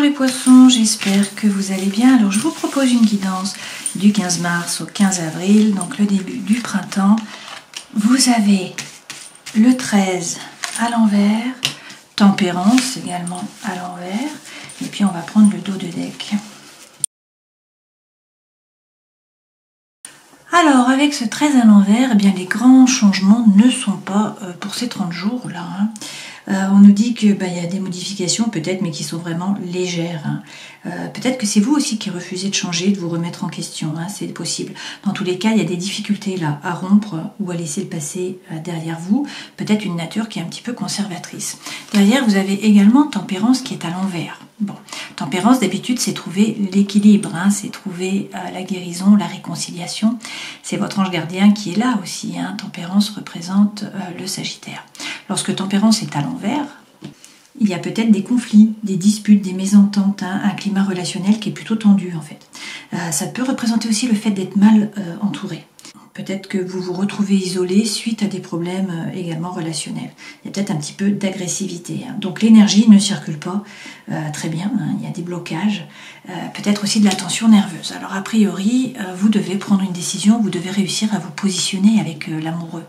Bonjour les poissons, j'espère que vous allez bien. Alors je vous propose une guidance du 15 mars au 15 avril, donc le début du printemps. Vous avez le 13 à l'envers, Tempérance également à l'envers, et puis on va prendre le dos de deck. Alors avec ce 13 à l'envers, eh bien les grands changements ne sont pas pour ces 30 jours là. On nous dit que y a des modifications peut-être, mais qui sont vraiment légères. Peut-être que c'est vous aussi qui refusez de changer, de vous remettre en question, c'est possible. Dans tous les cas, il y a des difficultés là à rompre ou à laisser le passé derrière vous. Peut-être une nature qui est un petit peu conservatrice. Derrière, vous avez également Tempérance qui est à l'envers. Bon, Tempérance d'habitude c'est trouver l'équilibre, c'est trouver la guérison, la réconciliation. C'est votre ange gardien qui est là aussi. Tempérance représente le Sagittaire. Lorsque Tempérance est à l'envers, il y a peut-être des conflits, des disputes, des mésententes, un climat relationnel qui est plutôt tendu en fait. Ça peut représenter aussi le fait d'être mal entouré. Peut-être que vous vous retrouvez isolé suite à des problèmes également relationnels. Il y a peut-être un petit peu d'agressivité. Donc l'énergie ne circule pas très bien, il y a des blocages. Peut-être aussi de la tension nerveuse. Alors a priori, vous devez prendre une décision, vous devez réussir à vous positionner avec l'amoureux.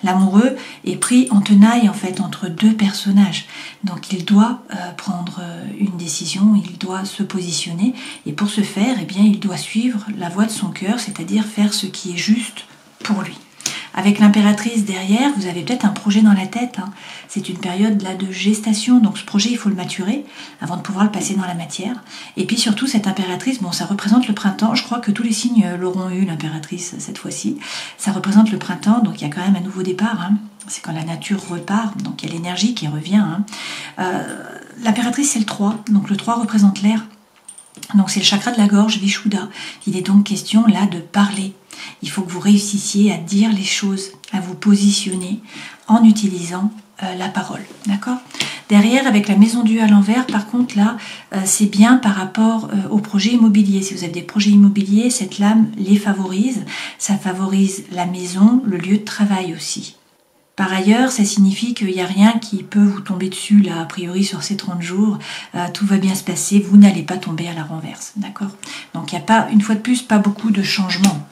L'amoureux est pris en tenaille en fait entre deux personnages. Donc il doit prendre une décision, il doit se positionner. Et pour ce faire, eh bien, il doit suivre la voie de son cœur, c'est-à-dire faire ce qui est juste pour lui. Avec l'impératrice derrière, vous avez peut-être un projet dans la tête. C'est une période là de gestation, donc ce projet il faut le maturer avant de pouvoir le passer dans la matière. Et puis surtout cette impératrice, ça représente le printemps. Je crois que tous les signes l'auront eu, l'impératrice cette fois-ci. Ça représente le printemps, donc il y a quand même un nouveau départ. C'est quand la nature repart, donc il y a l'énergie qui revient. L'impératrice c'est le 3, donc le 3 représente l'air. Donc c'est le chakra de la gorge, Vishuddha. Il est donc question là de parler. Il faut que vous réussissiez à dire les choses, à vous positionner en utilisant la parole. D'accord ? Derrière, avec la maison du à l'envers, par contre, là, c'est bien par rapport aux projets immobiliers. Si vous avez des projets immobiliers, cette lame les favorise. Ça favorise la maison, le lieu de travail aussi. Par ailleurs, ça signifie qu'il n'y a rien qui peut vous tomber dessus, là, a priori, sur ces 30 jours. Tout va bien se passer, vous n'allez pas tomber à la renverse, d'accord ? Donc, il n'y a pas, une fois de plus, pas beaucoup de changements.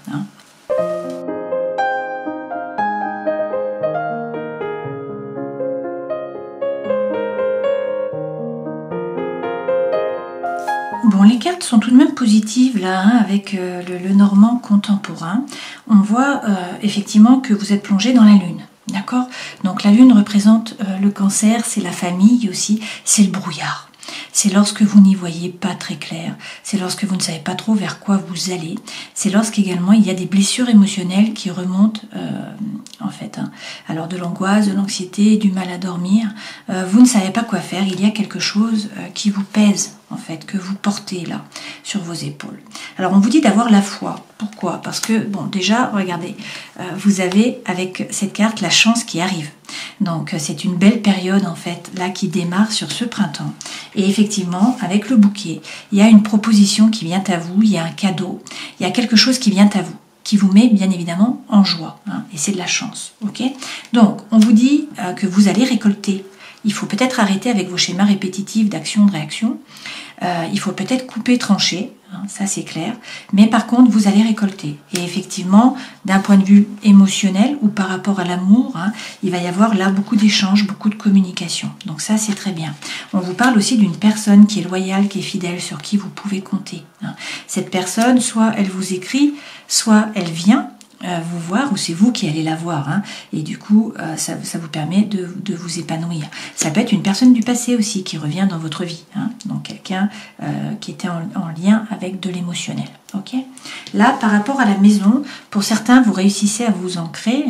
Bon, les cartes sont tout de même positives là, avec le normand contemporain. On voit effectivement que vous êtes plongé dans la lune. D'accord ? Donc la lune représente le cancer, c'est la famille aussi, c'est le brouillard. C'est lorsque vous n'y voyez pas très clair, c'est lorsque vous ne savez pas trop vers quoi vous allez, c'est lorsqu'également il y a des blessures émotionnelles qui remontent en fait. Alors de l'angoisse, de l'anxiété, du mal à dormir, vous ne savez pas quoi faire, il y a quelque chose qui vous pèse en fait, que vous portez là sur vos épaules. Alors on vous dit d'avoir la foi. Pourquoi ? Parce que, déjà, regardez, vous avez avec cette carte la chance qui arrive. Donc c'est une belle période en fait, là qui démarre sur ce printemps. Et effectivement, avec le bouquet, il y a une proposition qui vient à vous, il y a un cadeau, il y a quelque chose qui vient à vous, qui vous met bien évidemment en joie. Et c'est de la chance, ok ? Donc on vous dit que vous allez récolter. Il faut peut-être arrêter avec vos schémas répétitifs d'action, de réaction. Il faut peut-être couper, trancher, ça c'est clair. Mais par contre, vous allez récolter. Et effectivement, d'un point de vue émotionnel ou par rapport à l'amour, il va y avoir là beaucoup d'échanges, beaucoup de communication. Donc ça, c'est très bien. On vous parle aussi d'une personne qui est loyale, qui est fidèle, sur qui vous pouvez compter. Cette personne, soit elle vous écrit, soit elle vient vous voir, ou c'est vous qui allez la voir, et du coup ça vous permet de vous épanouir. Ça peut être une personne du passé aussi qui revient dans votre vie, donc quelqu'un qui était en lien avec de l'émotionnel. Ok. Là, par rapport à la maison, pour certains, vous réussissez à vous ancrer,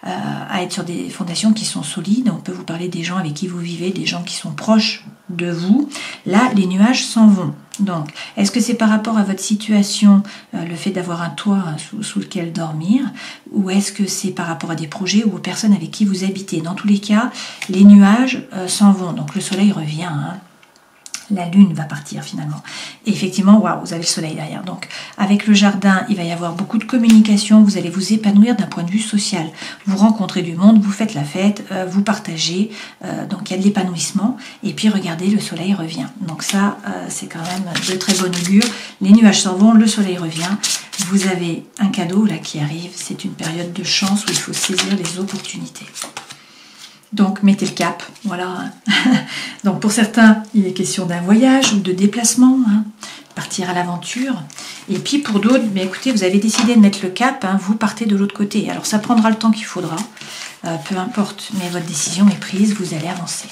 à être sur des fondations qui sont solides. On peut vous parler des gens avec qui vous vivez, des gens qui sont proches de vous. Là, les nuages s'en vont. Donc, est-ce que c'est par rapport à votre situation, le fait d'avoir un toit sous lequel dormir, ou est-ce que c'est par rapport à des projets ou aux personnes avec qui vous habitez ? Dans tous les cas, les nuages s'en vont. Donc, le soleil revient. La lune va partir finalement. Et effectivement, waouh, vous avez le soleil derrière. Donc, avec le jardin, il va y avoir beaucoup de communication. Vous allez vous épanouir d'un point de vue social. Vous rencontrez du monde, vous faites la fête, vous partagez. Donc, il y a de l'épanouissement. Et puis, regardez, le soleil revient. Donc ça, c'est quand même de très bon augure. Les nuages s'en vont, le soleil revient. Vous avez un cadeau là qui arrive. C'est une période de chance où il faut saisir les opportunités. Donc, mettez le cap, voilà. Donc, pour certains, il est question d'un voyage ou de déplacement, hein, partir à l'aventure. Et puis, pour d'autres, mais écoutez, vous avez décidé de mettre le cap, hein, vous partez de l'autre côté. Alors, ça prendra le temps qu'il faudra, peu importe, mais votre décision est prise, vous allez avancer.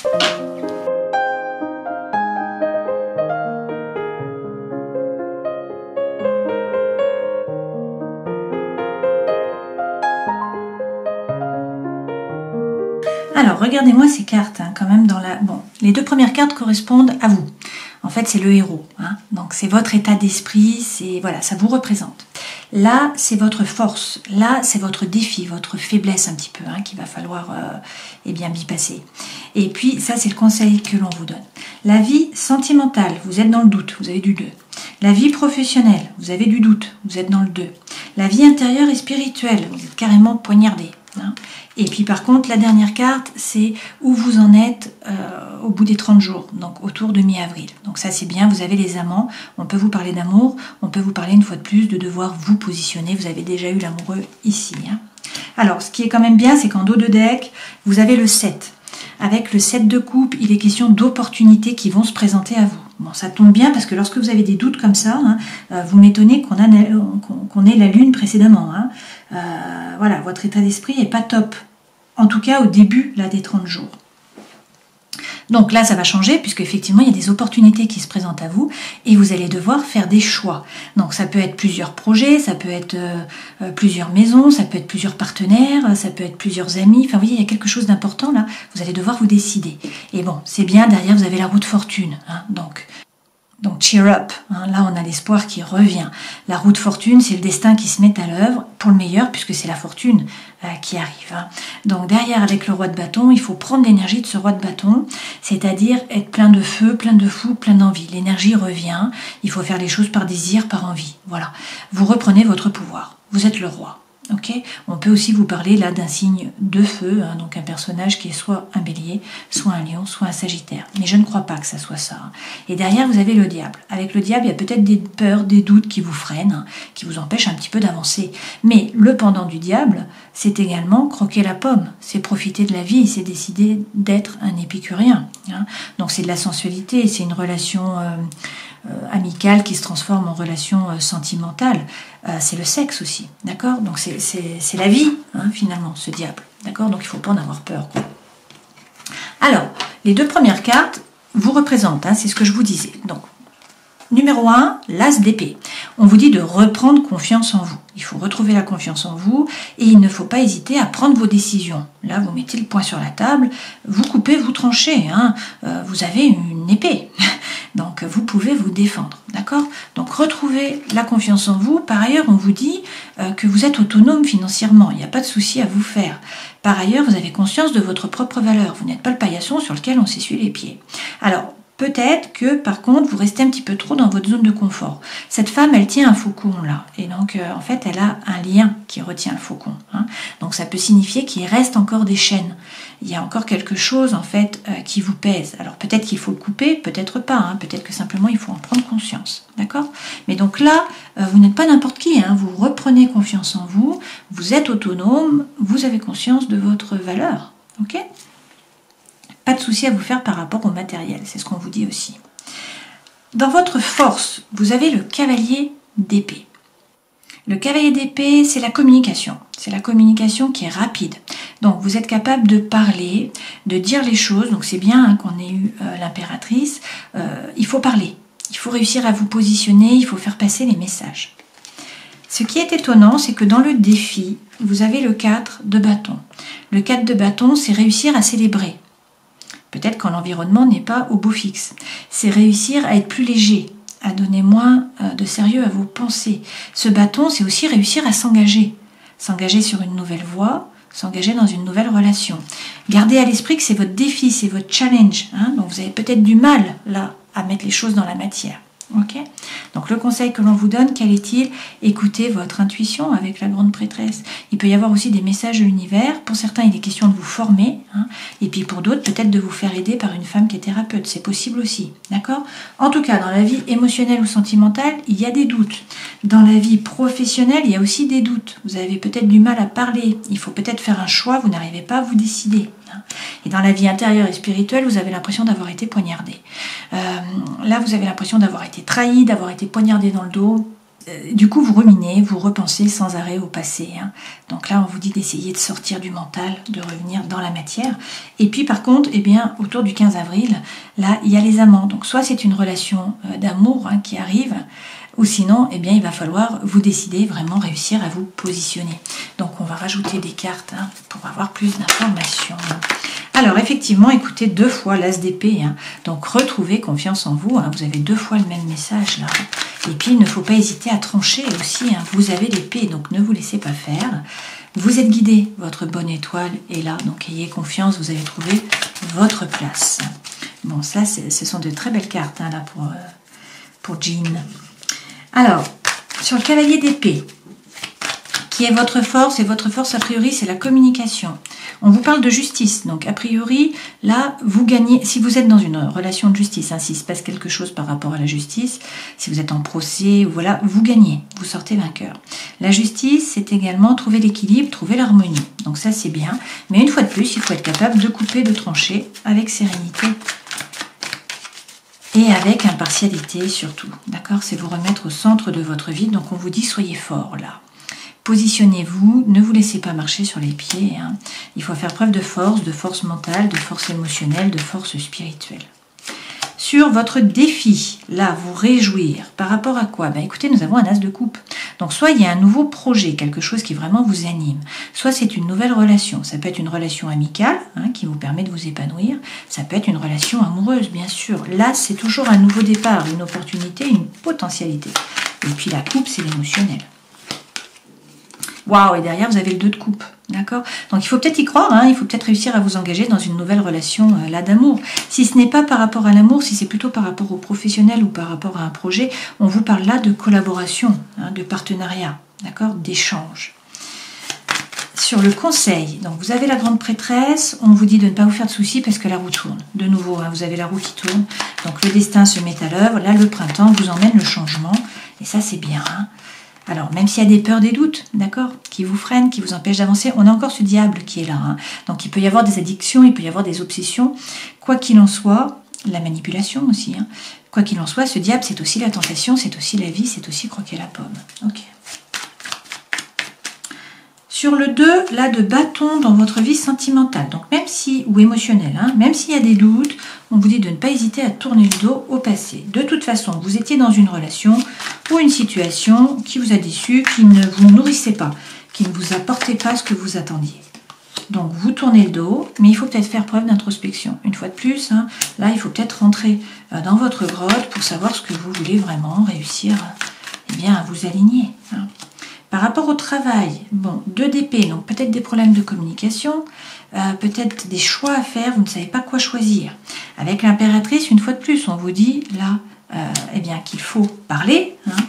Alors, regardez-moi ces cartes, hein, quand même dans la... Bon, les deux premières cartes correspondent à vous. En fait, c'est le héros. Hein, donc, c'est votre état d'esprit, c'est voilà, ça vous représente. Là, c'est votre force. Là, c'est votre défi, votre faiblesse un petit peu, hein, qu'il va falloir eh bien bypasser. Et puis, ça, c'est le conseil que l'on vous donne. La vie sentimentale, vous êtes dans le doute, vous avez du 2. La vie professionnelle, vous avez du doute, vous êtes dans le 2. La vie intérieure et spirituelle, vous êtes carrément poignardé. Hein. Et puis par contre, la dernière carte, c'est où vous en êtes au bout des 30 jours, donc autour de mi-avril. Donc ça c'est bien, vous avez les amants, on peut vous parler d'amour, on peut vous parler une fois de plus de devoir vous positionner, vous avez déjà eu l'amoureux ici. Hein. Alors ce qui est quand même bien, c'est qu'en dos de deck, vous avez le 7. Avec le 7 de coupe, il est question d'opportunités qui vont se présenter à vous. Bon, ça tombe bien parce que lorsque vous avez des doutes comme ça, hein, vous m'étonnez qu'on ait la lune précédemment. Hein. Voilà, votre état d'esprit n'est pas top. En tout cas, au début là, des 30 jours. Donc là, ça va changer puisque effectivement, il y a des opportunités qui se présentent à vous et vous allez devoir faire des choix. Donc ça peut être plusieurs projets, ça peut être plusieurs maisons, ça peut être plusieurs partenaires, ça peut être plusieurs amis. Enfin, vous voyez, il y a quelque chose d'important là. Vous allez devoir vous décider. Et bon, c'est bien, derrière, vous avez la roue de fortune. Hein, donc cheer up, hein, là on a l'espoir qui revient. La roue de fortune, c'est le destin qui se met à l'œuvre pour le meilleur, puisque c'est la fortune qui arrive. Hein. Donc derrière, avec le roi de bâton, il faut prendre l'énergie de ce roi de bâton, c'est-à-dire être plein de feu, plein de fou, plein d'envie. L'énergie revient, il faut faire les choses par désir, par envie. Voilà, vous reprenez votre pouvoir, vous êtes le roi. Okay, on peut aussi vous parler là d'un signe de feu, hein, donc un personnage qui est soit un bélier, soit un lion, soit un sagittaire. Mais je ne crois pas que ça soit ça. Hein. Et derrière, vous avez le diable. Avec le diable, il y a peut-être des peurs, des doutes qui vous freinent, hein, qui vous empêchent un petit peu d'avancer. Mais le pendant du diable, c'est également croquer la pomme, c'est profiter de la vie, c'est décider d'être un épicurien. Hein. Donc c'est de la sensualité, c'est une relation... amicale qui se transforme en relation sentimentale, c'est le sexe aussi, d'accord? Donc c'est la vie, hein, finalement, ce diable, d'accord? Donc il ne faut pas en avoir peur, quoi. Alors, les deux premières cartes vous représentent, hein, c'est ce que je vous disais. Donc, numéro 1, l'as d'épée. On vous dit de reprendre confiance en vous. Il faut retrouver la confiance en vous et il ne faut pas hésiter à prendre vos décisions. Là, vous mettez le poing sur la table, vous coupez, vous tranchez. Hein. Vous avez une épée. Donc, vous pouvez vous défendre, d'accord? Donc, retrouvez la confiance en vous. Par ailleurs, on vous dit que vous êtes autonome financièrement. Il n'y a pas de souci à vous faire. Par ailleurs, vous avez conscience de votre propre valeur. Vous n'êtes pas le paillasson sur lequel on s'essuie les pieds. Alors, peut-être que, par contre, vous restez un petit peu trop dans votre zone de confort. Cette femme, elle tient un faucon, là. Et donc, en fait, elle a un lien qui retient le faucon. Hein. Donc, ça peut signifier qu'il reste encore des chaînes. Il y a encore quelque chose, en fait, qui vous pèse. Alors, peut-être qu'il faut le couper, peut-être pas. Hein. Peut-être que simplement, il faut en prendre conscience. D'accord? Mais donc là, vous n'êtes pas n'importe qui. Hein. Vous reprenez confiance en vous. Vous êtes autonome. Vous avez conscience de votre valeur. Ok? Pas de souci à vous faire par rapport au matériel, c'est ce qu'on vous dit aussi. Dans votre force, vous avez le cavalier d'épée. Le cavalier d'épée, c'est la communication. C'est la communication qui est rapide. Donc, vous êtes capable de parler, de dire les choses. Donc, c'est bien hein, qu'on ait eu l'impératrice. Il faut parler. Il faut réussir à vous positionner. Il faut faire passer les messages. Ce qui est étonnant, c'est que dans le défi, vous avez le 4 de bâton. Le 4 de bâton, c'est réussir à célébrer. Peut-être quand l'environnement n'est pas au beau fixe. C'est réussir à être plus léger, à donner moins de sérieux à vos pensées. Ce bâton, c'est aussi réussir à s'engager. S'engager sur une nouvelle voie, s'engager dans une nouvelle relation. Gardez à l'esprit que c'est votre défi, c'est votre challenge. Hein, donc vous avez peut-être du mal, là, à mettre les choses dans la matière. Ok? Donc le conseil que l'on vous donne, quel est-il? Écoutez votre intuition avec la grande prêtresse. Il peut y avoir aussi des messages de l'univers. Pour certains, il est question de vous former, hein, et puis pour d'autres, peut-être de vous faire aider par une femme qui est thérapeute. C'est possible aussi, d'accord? En tout cas, dans la vie émotionnelle ou sentimentale, il y a des doutes. Dans la vie professionnelle, il y a aussi des doutes. Vous avez peut-être du mal à parler. Il faut peut-être faire un choix, vous n'arrivez pas à vous décider. Et dans la vie intérieure et spirituelle, vous avez l'impression d'avoir été poignardé. Là, vous avez l'impression d'avoir été trahi, d'avoir été poignardé dans le dos. Du coup, vous ruminez, vous repensez sans arrêt au passé. Hein. Donc là, on vous dit d'essayer de sortir du mental, de revenir dans la matière. Et puis, par contre, eh bien, autour du 15 avril, là, il y a les amants. Donc, soit c'est une relation d'amour hein, qui arrive, ou sinon, eh bien, il va falloir vous décider, vraiment réussir à vous positionner. Donc, on va rajouter des cartes hein, pour avoir plus d'informations. Alors, effectivement, écoutez 2 fois l'as d'épée. Hein. Donc, retrouvez confiance en vous. Hein. Vous avez 2 fois le même message, là. Et puis, il ne faut pas hésiter à trancher aussi. Hein. Vous avez l'épée, donc ne vous laissez pas faire. Vous êtes guidé. Votre bonne étoile est là. Donc, ayez confiance, vous avez trouvé votre place. Bon, ça, ce sont de très belles cartes, hein, là, pour Jean. Alors, sur le cavalier d'épée, qui est votre force, et votre force, a priori, c'est la communication. On vous parle de justice, donc a priori, là, vous gagnez, si vous êtes dans une relation de justice, hein, s'il se passe quelque chose par rapport à la justice, si vous êtes en procès, voilà, vous gagnez, vous sortez vainqueur. La justice, c'est également trouver l'équilibre, trouver l'harmonie, donc ça c'est bien, mais une fois de plus, il faut être capable de couper, de trancher avec sérénité et avec impartialité surtout, d'accord? C'est vous remettre au centre de votre vie, donc on vous dit soyez fort là. Positionnez-vous, ne vous laissez pas marcher sur les pieds. Hein. Il faut faire preuve de force mentale, de force émotionnelle, de force spirituelle. Sur votre défi, là, vous réjouir, par rapport à quoi? Ben, écoutez, nous avons un as de coupe. Donc, soit il y a un nouveau projet, quelque chose qui vraiment vous anime, soit c'est une nouvelle relation. Ça peut être une relation amicale, hein, qui vous permet de vous épanouir. Ça peut être une relation amoureuse, bien sûr. Là, c'est toujours un nouveau départ, une opportunité, une potentialité. Et puis, la coupe, c'est l'émotionnel. Waouh, et derrière, vous avez le 2 de coupe, d'accord? Donc, il faut peut-être y croire, hein, il faut peut-être réussir à vous engager dans une nouvelle relation là d'amour. Si ce n'est pas par rapport à l'amour, si c'est plutôt par rapport au professionnel ou par rapport à un projet, on vous parle là de collaboration, hein, de partenariat, d'accord? D'échange. Sur le conseil, donc vous avez la grande prêtresse, on vous dit de ne pas vous faire de soucis parce que la roue tourne. De nouveau, hein, vous avez la roue qui tourne, donc le destin se met à l'œuvre. Là, le printemps vous emmène le changement, et ça, c'est bien, hein. Alors, même s'il y a des peurs, des doutes, d'accord, qui vous freinent, qui vous empêchent d'avancer, on a encore ce diable qui est là. Hein. Donc, il peut y avoir des addictions, il peut y avoir des obsessions. Quoi qu'il en soit, la manipulation aussi. Hein. Quoi qu'il en soit, ce diable, c'est aussi la tentation, c'est aussi la vie, c'est aussi croquer la pomme. Ok. Sur le 2, là, de bâton dans votre vie sentimentale, donc même si, ou émotionnelle, hein, même s'il y a des doutes, on vous dit de ne pas hésiter à tourner le dos au passé. De toute façon, vous étiez dans une relation ou une situation qui vous a déçu, qui ne vous nourrissait pas, qui ne vous apportait pas ce que vous attendiez. Donc, vous tournez le dos, mais il faut peut-être faire preuve d'introspection. Une fois de plus, hein, là, il faut peut-être rentrer dans votre grotte pour savoir ce que vous voulez vraiment réussir eh bien, à vous aligner. Hein. Par rapport au travail, bon, 2 d'épée, donc peut-être des problèmes de communication, peut-être des choix à faire, vous ne savez pas quoi choisir. Avec l'impératrice, une fois de plus, on vous dit là, eh bien, qu'il faut parler. Hein.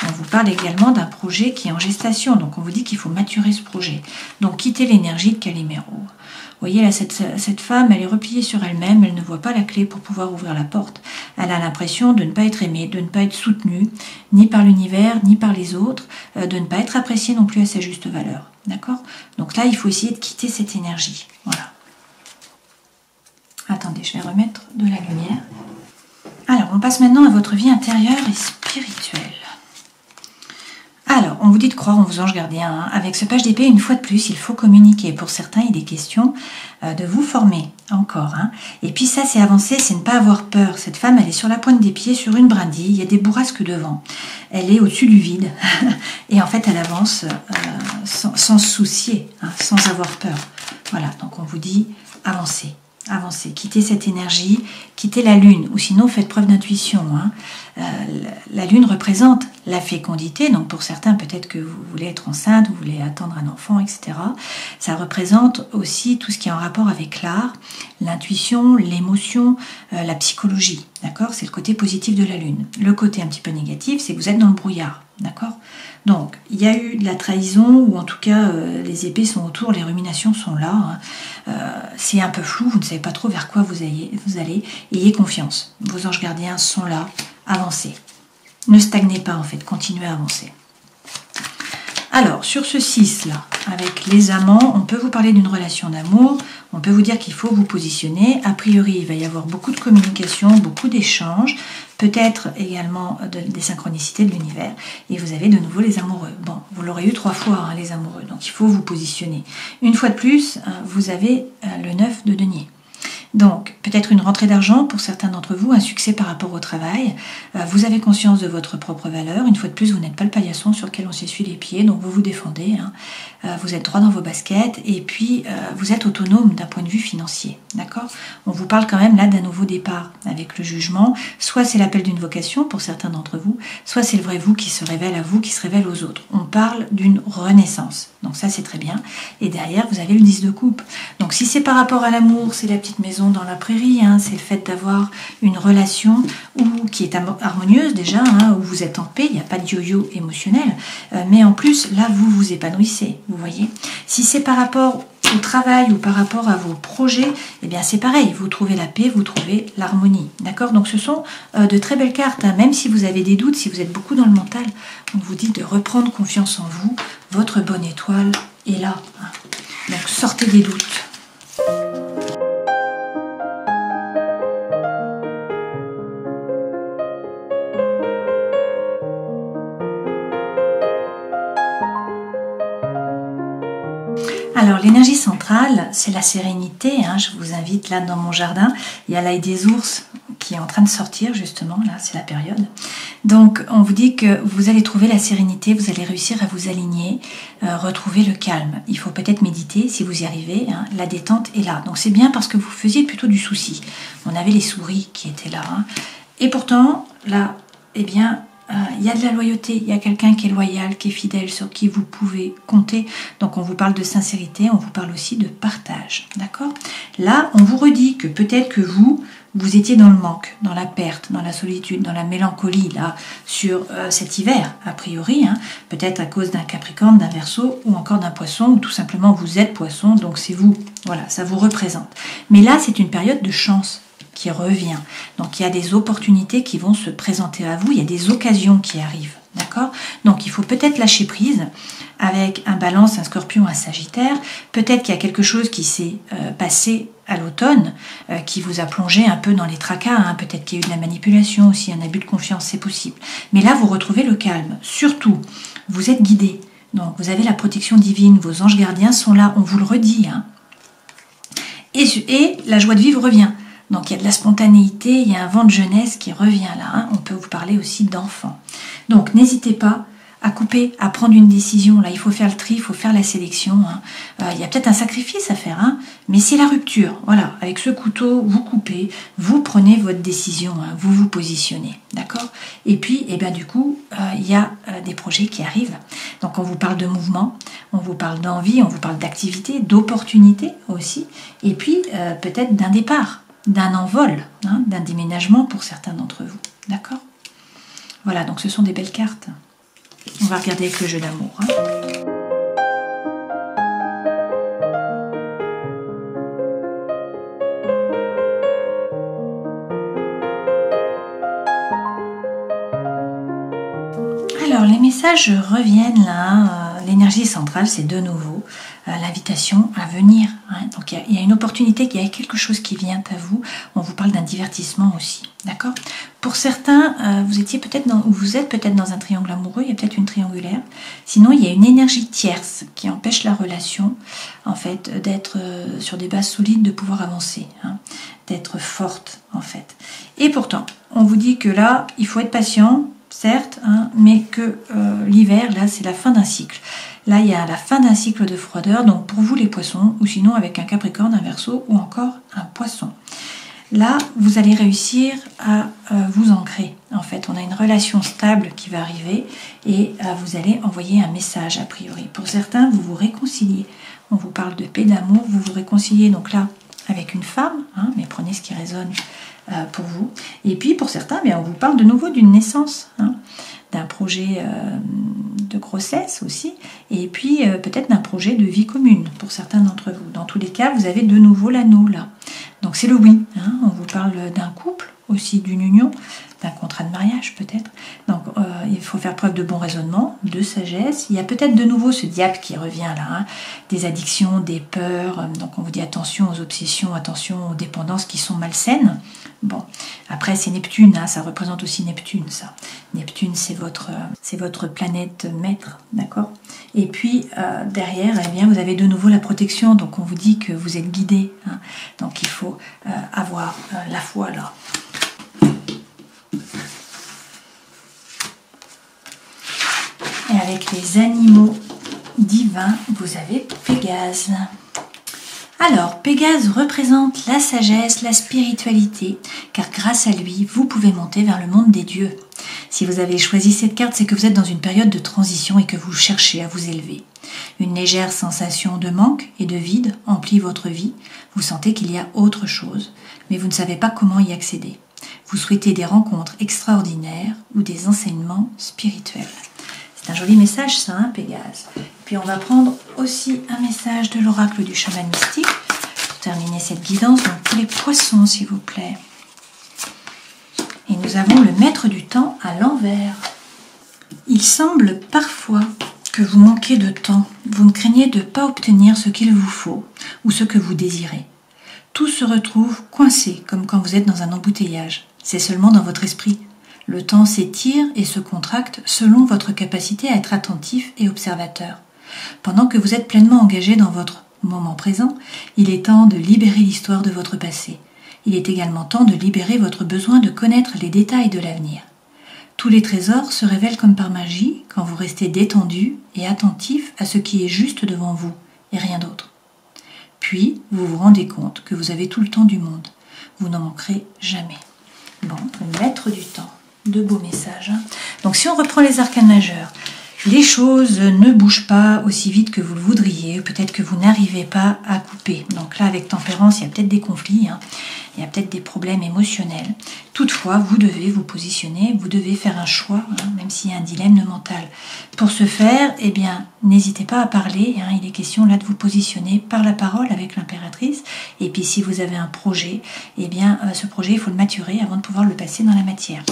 On vous parle également d'un projet qui est en gestation, donc on vous dit qu'il faut maturer ce projet. Donc quittez l'énergie de Calimero. Vous voyez là, cette femme, elle est repliée sur elle-même, elle ne voit pas la clé pour pouvoir ouvrir la porte. Elle a l'impression de ne pas être aimée, de ne pas être soutenue, ni par l'univers, ni par les autres, de ne pas être appréciée non plus à sa juste valeur. D'accord? Donc là, il faut essayer de quitter cette énergie. Voilà. Attendez, je vais remettre de la lumière. Alors, on passe maintenant à votre vie intérieure et spirituelle. Alors, on vous dit de croire en vos anges gardiens. Hein. Avec ce page d'épée, une fois de plus, il faut communiquer. Pour certains, il est question de vous former encore. Hein. Et puis ça, c'est avancer, c'est ne pas avoir peur. Cette femme, elle est sur la pointe des pieds, sur une brindille. Il y a des bourrasques devant. Elle est au-dessus du vide. Et en fait, elle avance sans se soucier, hein, sans avoir peur. Voilà, donc on vous dit avancez. avancez, quittez cette énergie, quittez la lune, ou sinon faites preuve d'intuition. Hein. La lune représente la fécondité, donc pour certains peut-être que vous voulez être enceinte, vous voulez attendre un enfant, etc. Ça représente aussi tout ce qui est en rapport avec l'art, l'intuition, l'émotion, la psychologie, d'accord? C'est le côté positif de la lune. Le côté un petit peu négatif, c'est que vous êtes dans le brouillard, d'accord? Donc, il y a eu de la trahison, ou en tout cas, les épées sont autour, les ruminations sont là. Hein. C'est un peu flou, vous ne savez pas trop vers quoi vous allez. Ayez confiance. Vos anges gardiens sont là. Avancez. Ne stagnez pas, en fait. Continuez à avancer. Alors, sur ce 6-là, avec les amants, on peut vous parler d'une relation d'amour. On peut vous dire qu'il faut vous positionner. A priori, il va y avoir beaucoup de communication, beaucoup d'échanges. Peut-être également des synchronicités de l'univers. Et vous avez de nouveau les amoureux. Bon, vous l'aurez eu 3 fois, hein, les amoureux. Donc, il faut vous positionner. Une fois de plus, vous avez le 9 de denier. Donc, peut-être une rentrée d'argent pour certains d'entre vous, un succès par rapport au travail. Vous avez conscience de votre propre valeur. Une fois de plus, vous n'êtes pas le paillasson sur lequel on s'essuie les pieds, donc vous vous défendez. Hein. Vous êtes droit dans vos baskets et puis vous êtes autonome d'un point de vue financier. D'accord? On vous parle quand même là d'un nouveau départ avec le jugement. Soit c'est l'appel d'une vocation pour certains d'entre vous, soit c'est le vrai vous qui se révèle à vous, qui se révèle aux autres. On parle d'une renaissance. Donc ça, c'est très bien. Et derrière, vous avez le 10 de coupe. Donc si c'est par rapport à l'amour, c'est la petite maison dans la prairie, hein, c'est le fait d'avoir une relation qui est harmonieuse déjà, hein, où vous êtes en paix, il n'y a pas de yo-yo émotionnel, mais en plus, là, vous vous épanouissez, vous voyez. Si c'est par rapport au travail ou par rapport à vos projets, eh bien c'est pareil, vous trouvez la paix, vous trouvez l'harmonie, d'accord? Donc ce sont de très belles cartes, hein, même si vous avez des doutes, si vous êtes beaucoup dans le mental, on vous dit de reprendre confiance en vous, votre bonne étoile est là, hein. Donc sortez des doutes. Alors l'énergie centrale, c'est la sérénité, hein. Je vous invite là dans mon jardin, il y a l'ail des ours qui est en train de sortir justement, là c'est la période. Donc on vous dit que vous allez trouver la sérénité, vous allez réussir à vous aligner, retrouver le calme. Il faut peut-être méditer si vous y arrivez, hein. La détente est là. Donc c'est bien parce que vous faisiez plutôt du souci. On avait les souris qui étaient là, hein. Et pourtant là, eh bien, il y a de la loyauté, il y a quelqu'un qui est loyal, qui est fidèle, sur qui vous pouvez compter. Donc on vous parle de sincérité, on vous parle aussi de partage, d'accord? Là, on vous redit que peut-être que vous étiez dans le manque, dans la perte, dans la solitude, dans la mélancolie, là, sur cet hiver, a priori, hein, peut-être à cause d'un Capricorne, d'un Verseau, ou encore d'un Poisson, ou tout simplement vous êtes Poisson, donc c'est vous, voilà, ça vous représente. Mais là, c'est une période de chance qui revient. Donc il y a des opportunités qui vont se présenter à vous, il y a des occasions qui arrivent, d'accord? Donc il faut peut-être lâcher prise avec un Balance, un Scorpion, un Sagittaire. Peut-être qu'il y a quelque chose qui s'est passé à l'automne, qui vous a plongé un peu dans les tracas, hein. Peut-être qu'il y a eu de la manipulation aussi, un abus de confiance, c'est possible. Mais là, vous retrouvez le calme. Surtout, vous êtes guidé. Donc vous avez la protection divine, vos anges gardiens sont là, on vous le redit, hein. Et la joie de vivre revient. Donc il y a de la spontanéité, il y a un vent de jeunesse qui revient là, hein. On peut vous parler aussi d'enfants. Donc n'hésitez pas à couper, à prendre une décision. Là, il faut faire le tri, il faut faire la sélection, hein. Il y a peut-être un sacrifice à faire, hein, mais c'est la rupture. Voilà, avec ce couteau, vous coupez, vous prenez votre décision, hein, vous vous positionnez, d'accord? Et puis, eh bien, du coup, il y a des projets qui arrivent. Donc on vous parle de mouvement, on vous parle d'envie, on vous parle d'activité, d'opportunité aussi, et puis peut-être d'un départ, d'un envol, hein, d'un déménagement pour certains d'entre vous, d'accord? Voilà, donc ce sont des belles cartes. On va regarder avec le jeu d'amour, hein. Alors, les messages reviennent là. L'énergie centrale, c'est de nouveau l'invitation à venir, hein. Donc il y a une opportunité, il y a quelque chose qui vient à vous. On vous parle d'un divertissement aussi, d'accord? Pour certains, vous êtes peut-être dans un triangle amoureux, il y a peut-être une triangulaire. Sinon, il y a une énergie tierce qui empêche la relation, en fait, d'être sur des bases solides, de pouvoir avancer, hein, d'être forte, en fait. Et pourtant, on vous dit que là, il faut être patient, certes, hein, mais que l'hiver, là, c'est la fin d'un cycle. Là, il y a la fin d'un cycle de froideur, donc pour vous les poissons, ou sinon avec un Capricorne, un Verseau, ou encore un Poisson. Là, vous allez réussir à vous ancrer. En fait, on a une relation stable qui va arriver et vous allez envoyer un message a priori. Pour certains, vous vous réconciliez. On vous parle de paix, d'amour, vous vous réconciliez donc là avec une femme, hein, mais prenez ce qui résonne pour vous. Et puis pour certains, bien, on vous parle de nouveau d'une naissance, hein, d'un projet de grossesse aussi, et puis peut-être d'un projet de vie commune pour certains d'entre vous. Dans tous les cas, vous avez de nouveau l'anneau là. Donc c'est le oui, hein. On vous parle d'un couple, aussi d'une union, d'un contrat de mariage peut-être. Donc il faut faire preuve de bon raisonnement, de sagesse. Il y a peut-être de nouveau ce diable qui revient là, hein, des addictions, des peurs. Donc on vous dit attention aux obsessions, attention aux dépendances qui sont malsaines. Bon, après c'est Neptune, hein, ça représente aussi Neptune ça. Neptune c'est votre planète maître, d'accord. Et puis derrière, eh bien, vous avez de nouveau la protection, donc on vous dit que vous êtes guidé, hein. Donc il faut avoir la foi là. Et avec les animaux divins, vous avez Pégase. Alors, Pégase représente la sagesse, la spiritualité, car grâce à lui, vous pouvez monter vers le monde des dieux. Si vous avez choisi cette carte, c'est que vous êtes dans une période de transition et que vous cherchez à vous élever. Une légère sensation de manque et de vide emplit votre vie. Vous sentez qu'il y a autre chose, mais vous ne savez pas comment y accéder. Vous souhaitez des rencontres extraordinaires ou des enseignements spirituels. C'est un joli message ça, hein, Pégase. Puis on va prendre aussi un message de l'oracle du chaman mystique pour terminer cette guidance. Donc pour les poissons, s'il vous plaît. Et nous avons le maître du temps à l'envers. Il semble parfois que vous manquez de temps. Vous ne craignez de ne pas obtenir ce qu'il vous faut ou ce que vous désirez. Tout se retrouve coincé, comme quand vous êtes dans un embouteillage. C'est seulement dans votre esprit. Le temps s'étire et se contracte selon votre capacité à être attentif et observateur. Pendant que vous êtes pleinement engagé dans votre moment présent, il est temps de libérer l'histoire de votre passé. Il est également temps de libérer votre besoin de connaître les détails de l'avenir. Tous les trésors se révèlent comme par magie quand vous restez détendu et attentif à ce qui est juste devant vous et rien d'autre. Puis, vous vous rendez compte que vous avez tout le temps du monde. Vous n'en manquerez jamais. Bon, le maître du temps. De beaux messages. Hein. Donc si on reprend les arcanes majeurs, les choses ne bougent pas aussi vite que vous le voudriez, peut-être que vous n'arrivez pas à couper. Donc là, avec tempérance, il y a peut-être des conflits, hein. Il y a peut-être des problèmes émotionnels. Toutefois, vous devez vous positionner, vous devez faire un choix, hein, même s'il y a un dilemme mental. Pour ce faire, eh bien, n'hésitez pas à parler, hein, il est question là de vous positionner par la parole avec l'impératrice. Et puis si vous avez un projet, eh bien, ce projet, il faut le maturer avant de pouvoir le passer dans la matière.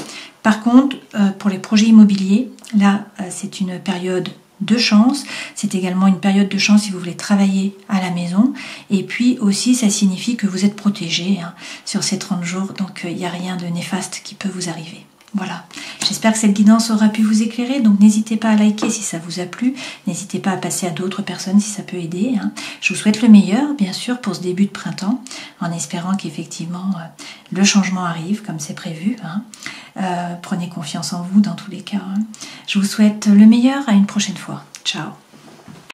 Par contre, pour les projets immobiliers, là, c'est une période de chance. C'est également une période de chance si vous voulez travailler à la maison. Et puis aussi, ça signifie que vous êtes protégé, hein, sur ces 30 jours. Donc, il n'y a rien de néfaste qui peut vous arriver. Voilà, j'espère que cette guidance aura pu vous éclairer, donc n'hésitez pas à liker si ça vous a plu, n'hésitez pas à passer à d'autres personnes si ça peut aider. Hein. Je vous souhaite le meilleur, bien sûr, pour ce début de printemps, en espérant qu'effectivement le changement arrive comme c'est prévu. Hein. Prenez confiance en vous dans tous les cas. Hein. Je vous souhaite le meilleur, à une prochaine fois. Ciao.